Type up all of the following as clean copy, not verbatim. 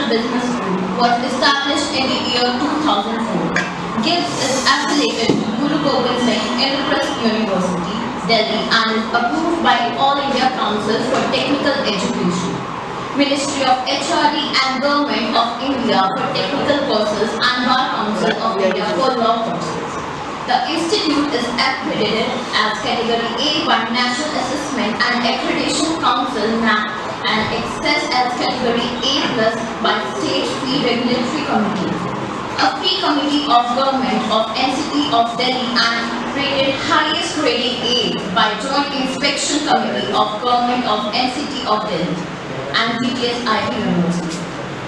International Business School was established in the year 2004. GIBS is affiliated to Guru Gobind Singh Indraprasth University, Delhi, and is approved by All India Council for Technical Education, Ministry of HRD and Government of India for Technical Courses, and Bar Council of India for Law Courses. The institute is accredited as Category A by National Assessment and Accreditation Council (NAAC) and accessed as Category A+ by State Fee Regulatory Committee, a fee committee of Government of NCT of Delhi, and rated highest grading A by Joint Inspection Committee of Government of NCT of Delhi and IIC University.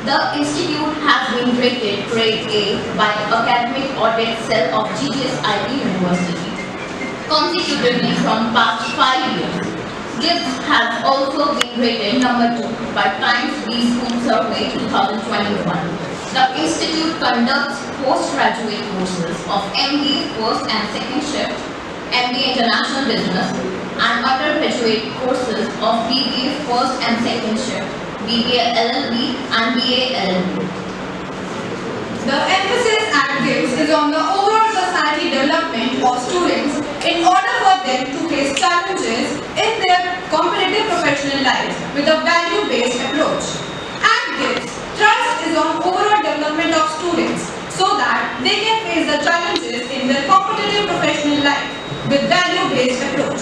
The institute has been rated Grade A by Academic Audit Cell of IIC University consecutively from past 5 years. GIBS has also been rated number 2 by Times B School Survey 2021. The institute conducts postgraduate courses of MBA first and second shift, MBA International Business, and undergraduate courses of BBA first and second shift, BBA LLB and BA LLB. The emphasis at GIBS is on the overall society development of students in order for them to face challenges in their competitive professional lives with a value-based approach. At GIBS, thrust is on overall development of students so that they can face the challenges in their competitive professional life with value-based approach.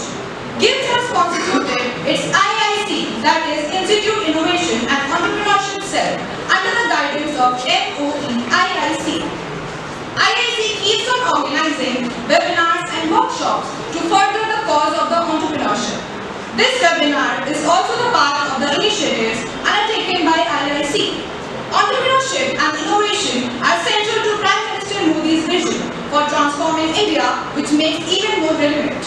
GIBS has constituted its IIC, that is Institute Innovation and Entrepreneurship Cell, under the guidance of MOE IIC. IIC keeps on organizing webinars and workshops to further the cause of the entrepreneurship. This webinar is also the part of the initiatives undertaken by IIC. Entrepreneurship and innovation are central to Prime Minister Modi's vision for transforming India, which makes even more relevant.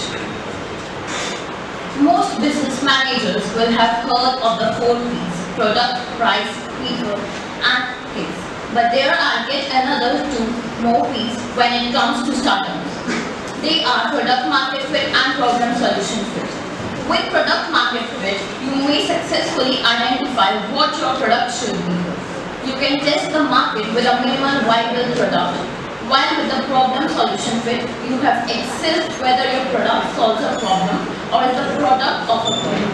Most business managers will have heard of the 4 Ps: product, price, people, and place. But there are yet another 2 more Ps when it comes to startups. They are product market fit and problem solution fit. With product market fit, you may successfully identify what your product should be. You can test the market with a minimal viable product. While with the problem solution fit, you have assessed whether your product solves a problem or is the product of a problem.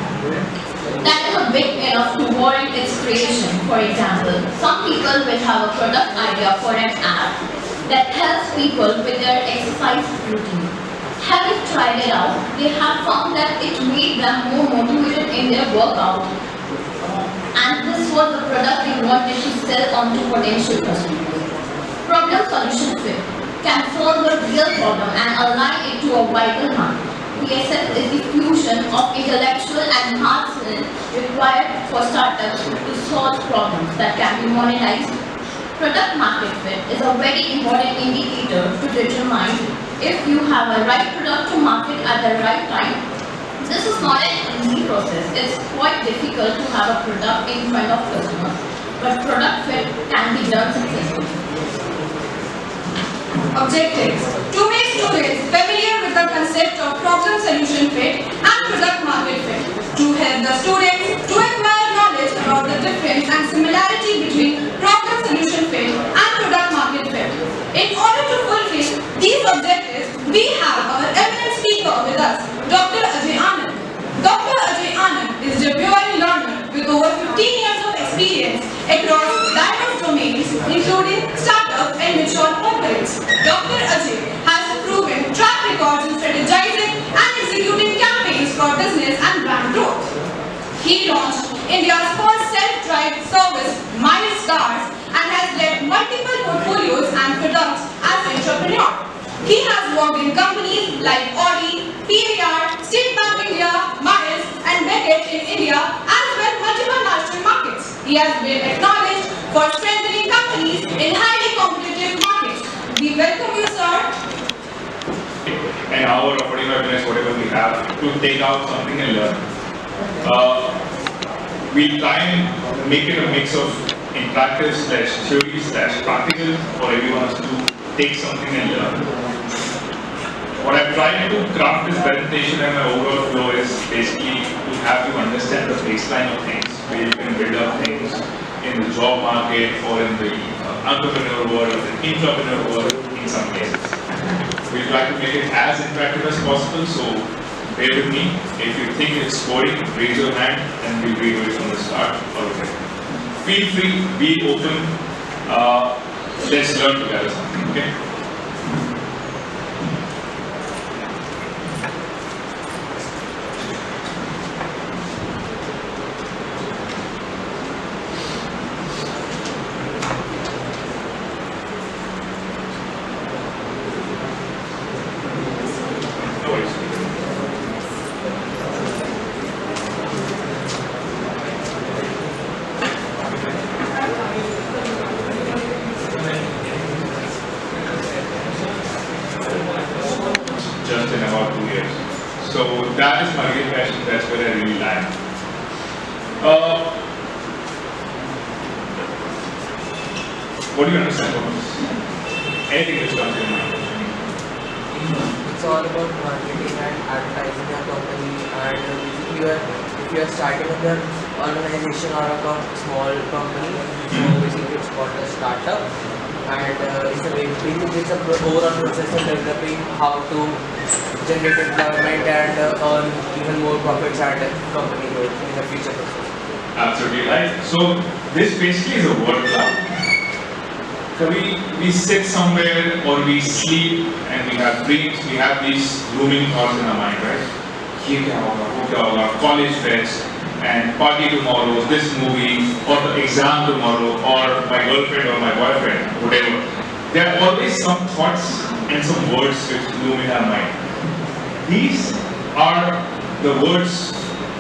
That is a big enough to warrant its creation. For example, some people will have a product idea for an app that helps people with their exercise routine. Having tried it out, they have found that it made them more motivated in their workout, and this was the product they wanted to sell on to potential customers. Problem solution fit can solve a real problem and align it to a vital market. PSF is the fusion of intellectual and hard skills required for startups to solve problems that can be monetized. Product market fit is a very important indicator to determine if you have a right product to market at the right time. This is not an easy process. It's quite difficult to have a product in front of customers, but product fit can be done successfully. Objectives: to make students familiar with the concept of problem solution fit and product market fit, to help the students to acquire knowledge about the difference and similarity between problem solution fit and product market fit. In order to fulfill these objectives, we have our eminent speaker with us, Dr. Ajay Anand. Dr. Ajay Anand is a DPUI learner with over 15 years of experience across diverse domains, including startup and mature corporates. Dr. Ajay has proven track records in strategizing and executing campaigns for business and brand growth. He launched India's first self-drive service, Miles Cars, and has led multiple portfolios and products as an entrepreneur. He has worked in companies like Audi, PVR, State Bank India, Miles, and Beckett in India, as well as multiple national markets. He has been acknowledged for strengthening companies in highly competitive markets. We welcome you, sir. An hour or 45 minutes, whatever we have, to take out something and learn. We'll try and make it a mix of interactive / theory / practical for everyone to take something and learn. What I've tried to craft this presentation and my overall flow is basically to have you understand the baseline of things, where you can build up things in the job market or in the entrepreneur world or the intrapreneur world in some cases. We'll try to make it as interactive as possible, so bear with me. If you think it's boring, raise your hand and we'll redo it from the start. Okay. Feel free, be open. Let's learn together something, okay? No worries. Just in about 2 years. So that is my real passion, that's where I really land. What do you understand about this? Anything which comes to your mind? It's all about marketing and advertising your company, and basically if you are starting up your organization or a small company, so basically it's called a startup, and it's a overall process of developing how to generate employment and earn even more profits at company growth in the future process. Absolutely right. So this basically is a word cloud. So we sit somewhere or we sleep and we have dreams, we have these looming thoughts in our mind, right? Ye kya hoga, wo kya hoga, college fest and party tomorrow, this movie or the exam tomorrow or my girlfriend or my boyfriend, whatever. There are always some thoughts and some words which loom in our mind. These are the words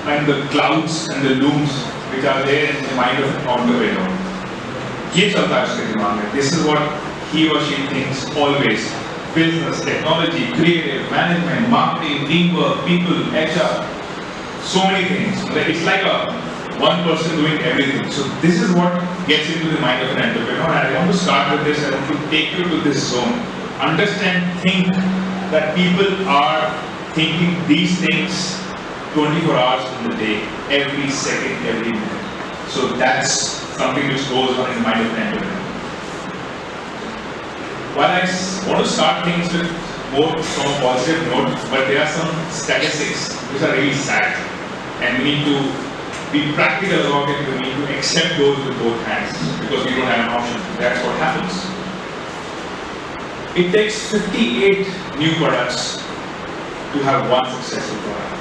and the clouds and the looms which are there in the mind of an entrepreneur. ये चलता है उसके दिमाग में. This is what he or she thinks always. Business, technology, creative, management, marketing, teamwork, people, HR, so many things. It's like one person doing everything. So this is what gets into the mind of an entrepreneur. And I want to start with this. I want to take you to this zone. Understand, think that people are thinking these things 24 hours in the day, every second, every minute. So that's something which goes on in the mind of an entrepreneur. While I want to start things with more from a positive note, but there are some statistics which are really sad, and we need to be practical about it. We need to accept those with both hands because we don't have an option. That's what happens. It takes 58 new products to have one successful product.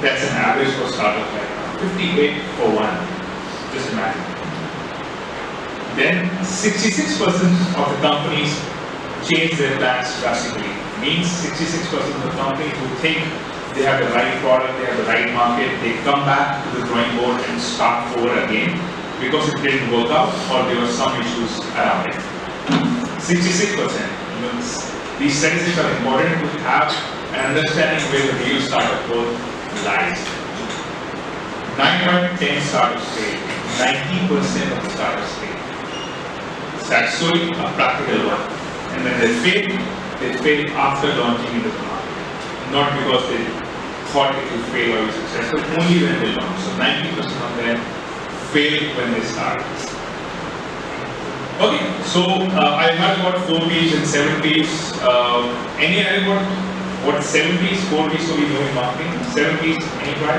That's an average for startup right now. 58 for one. Just imagine. Then 66% of the companies change their plans drastically. Means 66% of the companies who think they have the right product, they have the right market, they come back to the drawing board and start over again because it didn't work out or there were some issues around it. 66%. These statistics are important to have an understanding where the real startup growth lies. 9 out of 10 startups fail. 90% of the startups fail. That's solely a practical one. And when they fail after launching into the market. Not because they thought it would fail or be successful, only when they launch. So 90% of them fail when they start. Okay, so I heard about 4 P's and 7 P's. Any idea what 7 P's, 4 P's so we know in marketing? 7 P's, any try?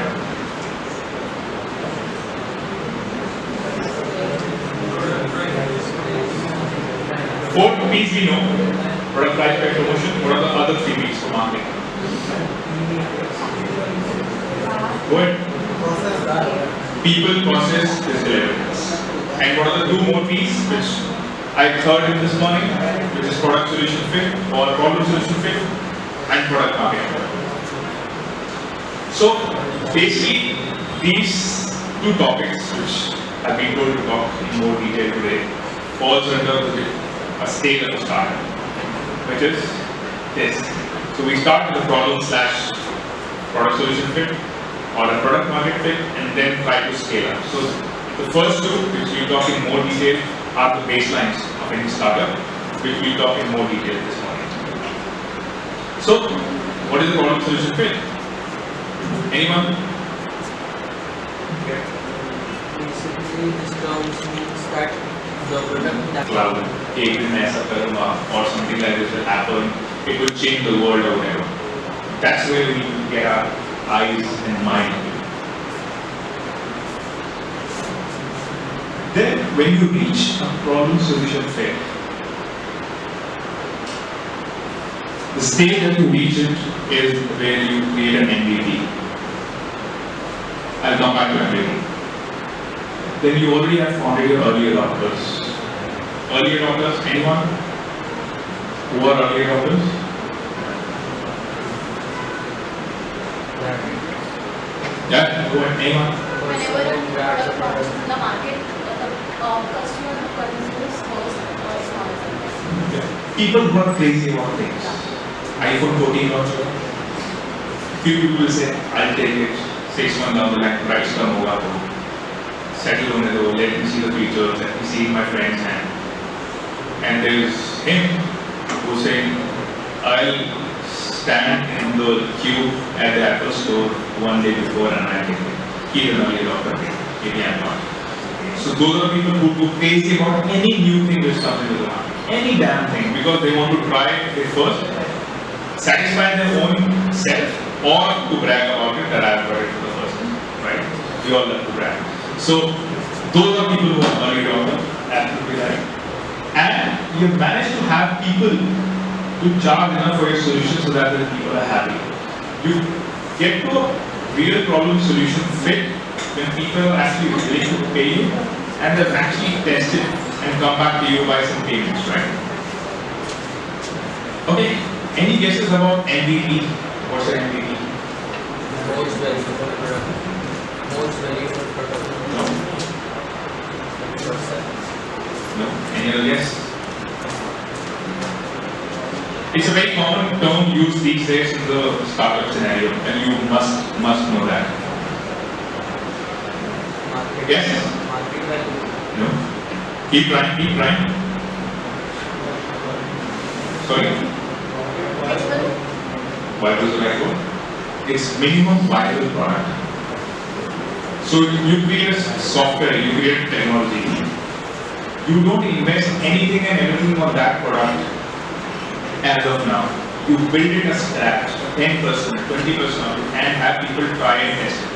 Four P's we know. Product, price, pack, promotion. What are the other 3 P's for marketing? Go ahead. People, process, deliverables. And what are the 2 more P's which I heard in this morning, which is product solution fit or problem solution fit and product market fit. So basically these 2 topics which I've been told to talk in more detail today falls under a stage of a startup, which is this. So we start with the problem / product solution fit or a product market fit and then try to scale up. So the first 2 which we'll talk in more detail are the baselines of any startup, which we'll talk in more detail this morning. So what is the problem solution fit? Anyone? Basically, this term means that the product that cloud, एक दिन मैं ऐसा करूँगा or something like this will happen, it will change the world or whatever. That's where we need to get our eyes and mind. Then when you reach a problem solution fit, the stage that you reach it is where you create an MVP. I'll come back to MVP. Then you already have founded your early adopters. Early adopters, anyone? Who are early adopters? Yeah, go ahead, anyone? Whenever a product launches in the market, the customer who consumes first smartphones. Yeah. People who are crazy about things. iPhone 14 also. Few people will say, I'll take it. 6 months down the line, price come hoga to settle on it, let me see the features, let me see my friend's hand. And there's him who's saying, I'll stand in the queue at the Apple store one day before and I'll take it. He's an early adopter, maybe I'm not. So those are people who go crazy about any new thing which comes into the market. Any damn thing, because they want to try it first, satisfy their own self, or to brag about it that I've got it for the first time. Right? We all love to brag. So those are people who are early adopter, absolutely right. And you manage to have people to charge enough for your solution so that the people are happy. You get to a real problem solution fit when people are actually willing to pay you and they've actually tested and come back to you by some payments, right? Okay, any guesses about MVP? What's an MVP? most valuable product. Most valuable product. No. What's that? No. Any other guess? It's a very common term used these days in the startup scenario, and you must know that. Market. Yes? Market value. No. Keep trying, keep trying. Sorry? Why was the right word? It's minimum viable product. So you create a software, you create technology. You don't invest anything and everything on that product as of now. You build it as scratch, 10%, 20% of it, and have people try and test it.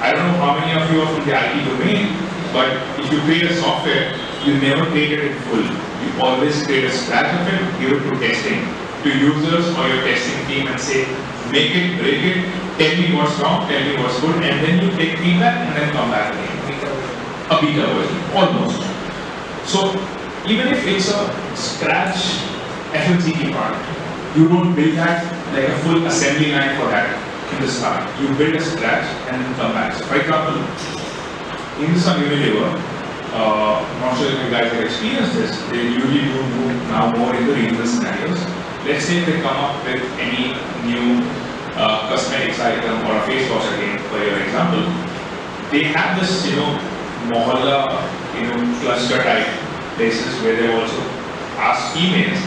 I don't know how many of you are from the IT domain, but if you create a software, you never create it in full. You always create a scratch of it, give it to testing, to users or your testing team and say, make it, break it, tell me what's wrong, tell me what's good, and then you take feedback and then come back again. A beta version, almost. So even if it's a scratch FMCG product, you don't build that like a full assembly line for that in the start. You build a scratch and then come back. So for example, in some Unilever, not sure if you guys have experienced this, they usually do now more in the regional scenarios. Let's say they come up with any new cosmetics item or a face wash again, for your example. They have this, mohalla, cluster type places where they also ask females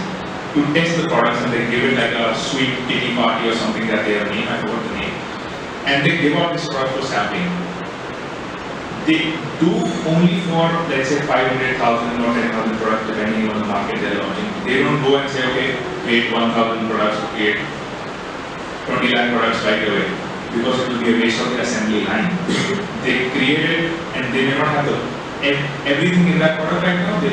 to test the products and they give it like a sweet kitty party or something that they have named, I forgot the name. And they give out this product for sampling. They do only for, let's say, 500,000 or 10,000 products depending on the market they're launching. They don't go and say, okay, create 1,000 products, create 20 lakh products right away, because it will be a waste of the assembly line. They create it and they may not have everything in that product right now. They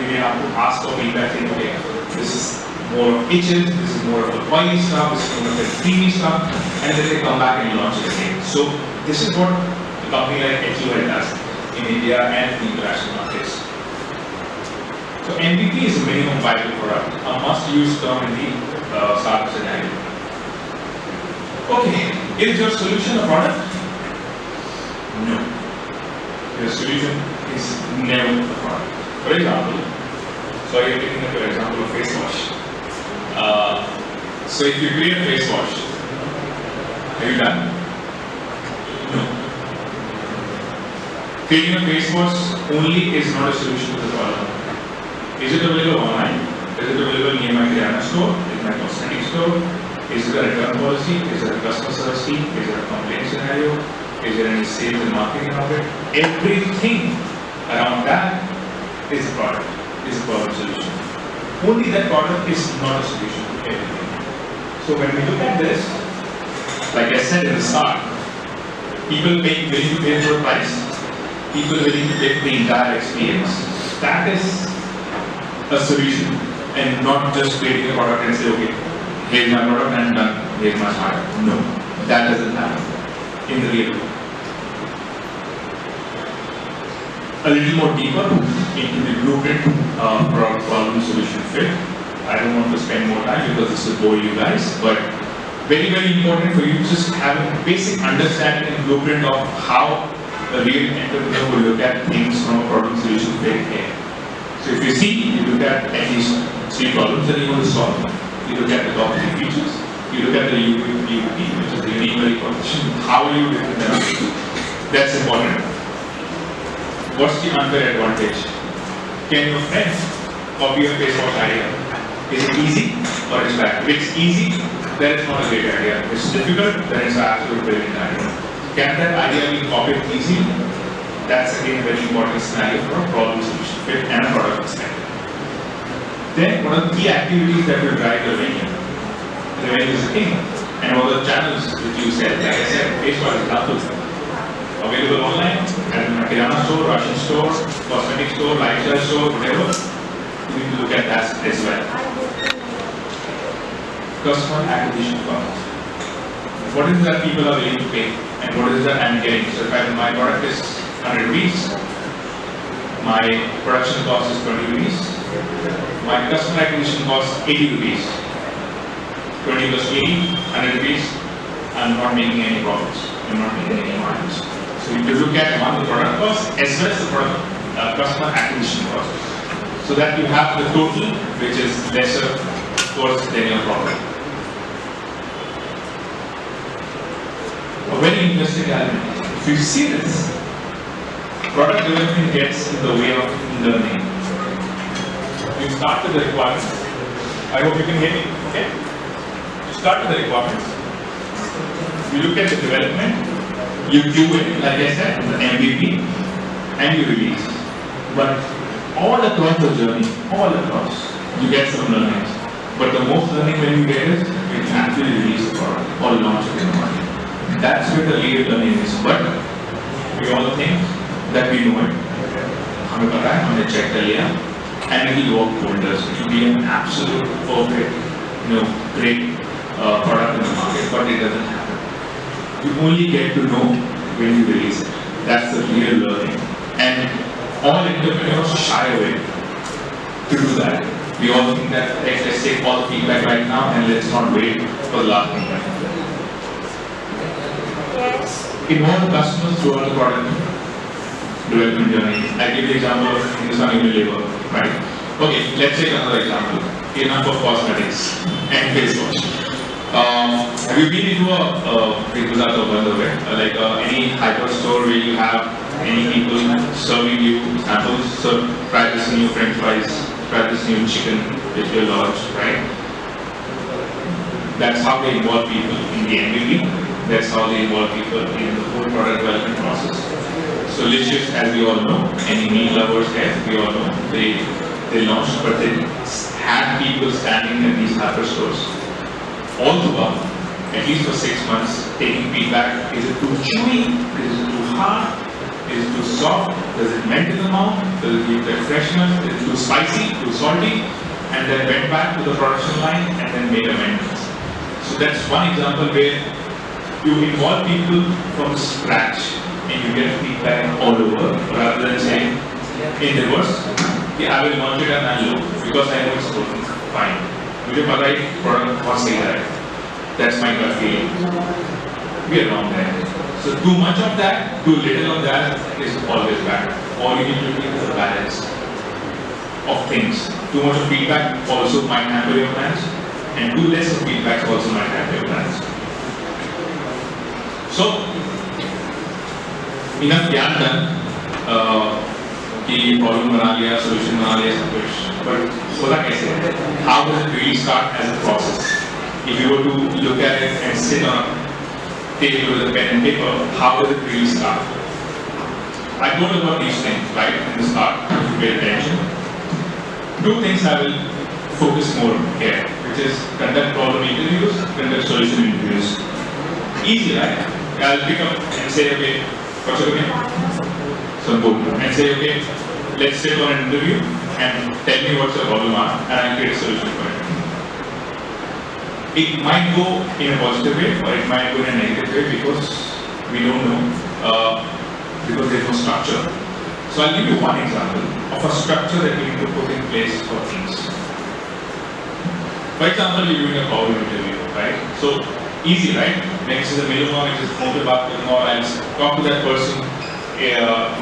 may have to ask for feedback saying, okay, this is more of kitchen, this is more of the oily stuff, this is more of the creamy stuff, and then they come back and launch it again. So this is what a company like HUL does in India and the international markets. So MVP is a minimum viable product, a must-use term in the startup scenario. Okay, is your solution a product? No. Your solution is never a product. For example, so you're taking up your example of face wash. So if you create a face wash, are you done? No. Creating a face wash only is not a solution to the problem. Is it available online? Is it available near my kirana store? Is my cosmetic store? Is there a return policy? Is there a customer service team? Is there a complaint scenario? Is there any sales and marketing of it? Everything around that is a product, is a problem solution. Only that product is not a solution to everything. So when we look at this, like I said in the start, people willing to pay for a price, people willing to pay for the entire experience. That is a solution, and not just creating a product and say, okay, here's my product and done, here's my smart. No, that doesn't happen in the real world. A little more deeper into the blueprint product problem solution fit. I don't want to spend more time because this will bore you guys, but very, very important for you to just have a basic understanding and blueprint of how a real entrepreneur will look at things from a problem solution fit here. So if you see, you look at least 3 problems that you want to solve. You look at the top 3 features. You look at the UUP, which is the unique value proposition. How are you different than others? That's important. What's the unfair advantage? Can your friend copy your face wash idea? Is it easy or it's bad? If it's easy, then it's not a great idea. If it's difficult, then it's an absolute brilliant idea. Can that idea be copied easily? That's again a very important scenario for a problem solution fit and a product perspective. Then what are the key activities that will drive the revenue? The revenue is the king. And what are the channels that you sell? Like I said, face wash is example. Available online, at a kirana store, Russian store, cosmetic store, lifestyle store, whatever. You need to look at that as well. Customer acquisition cost. What is it that people are willing to pay? And what is that I'm getting? So if my product is 100 rupees, my production cost is 20 rupees, my customer acquisition cost is 80 rupees. 20 plus 80, 100 rupees, I'm not making any profits. I'm not making any margins. So you look at one, the product cost as well as the product customer acquisition cost. So that you have the total which is lesser cost than your profit. A very interesting element. If you see this, product development gets in the way of learning. You start with the requirements. I hope you can hear me, okay? You start with the requirements. You look at the development. You do it, like I said, the MVP, and you release. But all across the journey, you get some learnings. But the most learning when you get is when you actually release the product or launch it in the market. That's where the real learning is. But we all think that we know it. हमें पता है, हमने check कर लिया, and it will work wonders. It will be an absolute perfect, great product in the market, but it doesn't happen. You only get to know when you release it. That's the real learning. And all entrepreneurs shy away to do that. We all think that let's take all the feedback right now and let's not wait for the last feedback. Yes. Involve customers throughout the product development journey. I give the example of Hindustan Unilever, right? Okay, let's take another example. Enough of cosmetics and face wash. Have you been into any hyper store where you have any people serving you samples? So try this new French fries, try this new chicken which will launch, right? That's how they involve people in the MVP. That's how they involve people in the whole product development process. So Licious, as we all know, any meat lovers here, we all know, they launched, but they had people standing in these hyper stores all throughout, at least for 6 months, taking feedback. Is it too chewy? Is it too hard? Is it too soft? Does it melt in the mouth? Does it give that freshness? Is it too spicy? Too salty? And then went back to the production line and then made amendments. So that's one example where you involve people from scratch and you get feedback all over, rather than saying in reverse, yeah, I will launch it and I'll look because I know it's working fine. मुझे पता है product बहुत सही है. That's my gut feeling. We are wrong there. So too much of that, too little of that is always bad. All you need to do is a balance of things. Too much of feedback also might hamper your plans, and too less of feedback also might hamper your plans. So enough ज्ञान done. कि problem बना लिया, solution बना लिया, सब कुछ, but होता कैसे? How does it really start as a process? If you were to look at it and sit on a table with a pen and paper, how does it really start? I told about these things, right, in the start, if you pay attention. Two things I will focus more here, which is conduct problem interviews, conduct solution interviews. Easy, right? I'll pick up and say, okay, what's your name? And say, okay, let's sit on an interview and tell me what's your problem are, and I'll create a solution for it. It might go in a positive way, or it might go in a negative way because we don't know, because there's no structure. So I'll give you one example of a structure that we need to put in place for things. For example, you're doing a problem interview, right? So easy, right? Next is a minimum, which is or I'll talk to that person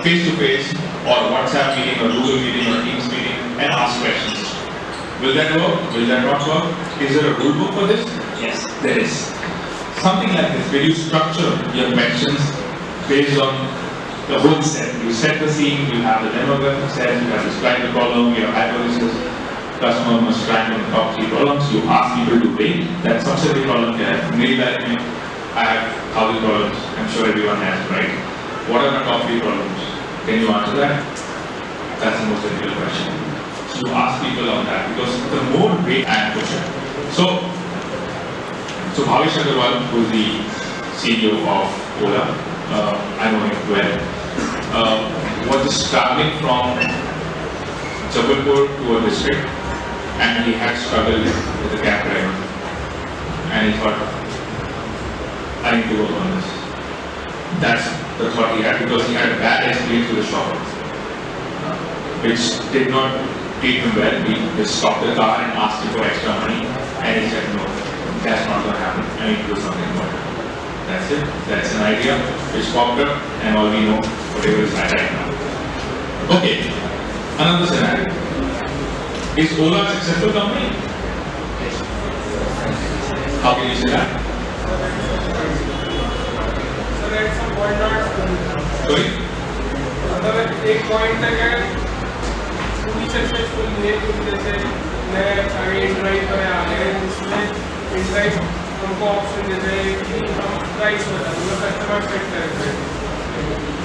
face to face, or WhatsApp meeting, or Google meeting, or Teams meeting, and ask questions. Will that work? Will that not work? Is there a rule book for this? Yes, there is. Something like this, where you structure your questions based on the whole set. You set the scene, you have the demographic set, you have described the problem, you have hypothesis, customer must rank on the top 3 problems, you ask people to rate that subset of problem they have. Maybe like me, I have 1,000 problems, I'm sure everyone has, right? What are the top 3 problems? Can you answer that? That's the most difficult question. So ask people on that, because the more weight I push it. So Bhavesh Agarwal, who is the CEO of Ola, I know him well, was just traveling from Jabalpur to a district, and he had struggled with the cab driver, and he thought, I need to work on this. That's the thought he had, because he had a bad experience with the shopper, which did not treat him well. He just stopped the car and asked him for extra money, and he said, no, that's not going to happen. I need to do something about it. That's it. That's an idea which popped up, and all we know, whatever is right now. Okay, another scenario. Is Ola a successful company? How can you say that? So that's a point not. Sorry? मतलब एक point तक है पूरी successful है क्योंकि जैसे मैं आगे इंट्राइव पर आ गए उसमें इंट्राइव हमको ऑप्शन देते हैं कि हम प्राइस बता मतलब कस्टमर सेट करते हैं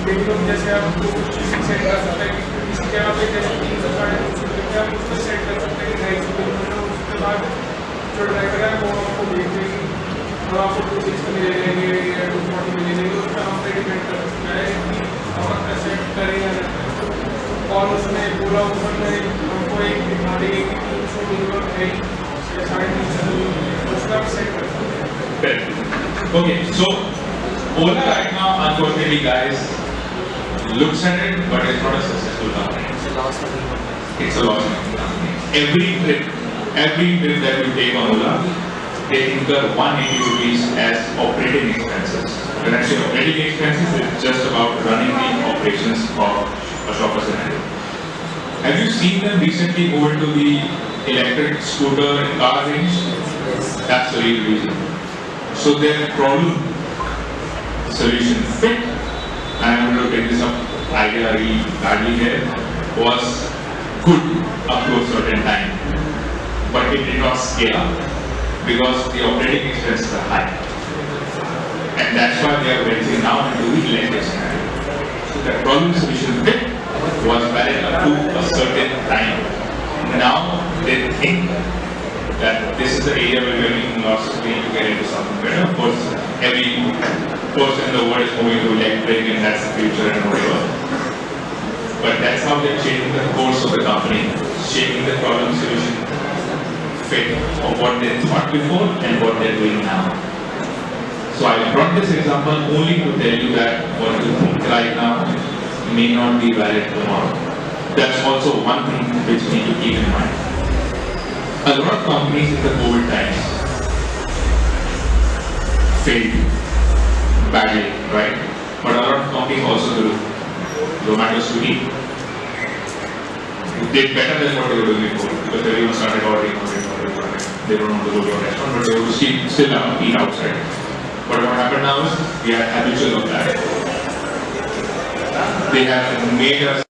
लेकिन जैसे आप कुछ चीज़ सेट कर सकते हैं किसी जगह पे जैसे 300 रुपये आप उसको सेट कर सकते हैं कि 250 उसके बाद जो ड्राइवर है वो आपको देख देगी और आपको 260 मिले लेंगे या 240 मिले लेंगे उसका हम पे डिपेंड कर सकते हैं कि हम एक्सेप्ट करें या नहीं और उसमें पूरा ऊपर में हमको एक दिखा देंगे कि 300 मिनिमम है या 350 उसका सेट कर सकते हैं. Okay, so Ola right now, unfortunately, guys, looks at it, but it's not a successful company. It's a loss of money. It's a loss-making company. Every trip that we take on Ola, they incur 180 rupees as operating expenses. When I say operating expenses, it's just about running the operations of a shopper scenario. Have you seen them recently move into the electric scooter and car range? Yes. That's the real reason. So their problem solution fit, and I'm going to take this up idea really badly here, was good up to a certain time, but it did not scale up because the operating expenses are high, and that's why they are venturing now into the electric scenario. So the problem solution fit was valid up to a certain time. Now they think that this is the area where we are making lots, we need to get into something better. Of course, every person in the world is moving to electric, and that's the future and whatever. But that's how they're changing the course of the company, shaping the problem solution fit of what they thought before and what they're doing now. So I brought this example only to tell you that what you think right now may not be valid tomorrow. That's also one thing which you need to keep in mind. A lot of companies in the COVID times failed badly, right? But a lot of companies also grew. Zomato, Swiggy did better than what they were doing before because everyone started ordering. They don't want to go to a restaurant, but they would still eat outside. But what happened now is we are habitual of that. They have made us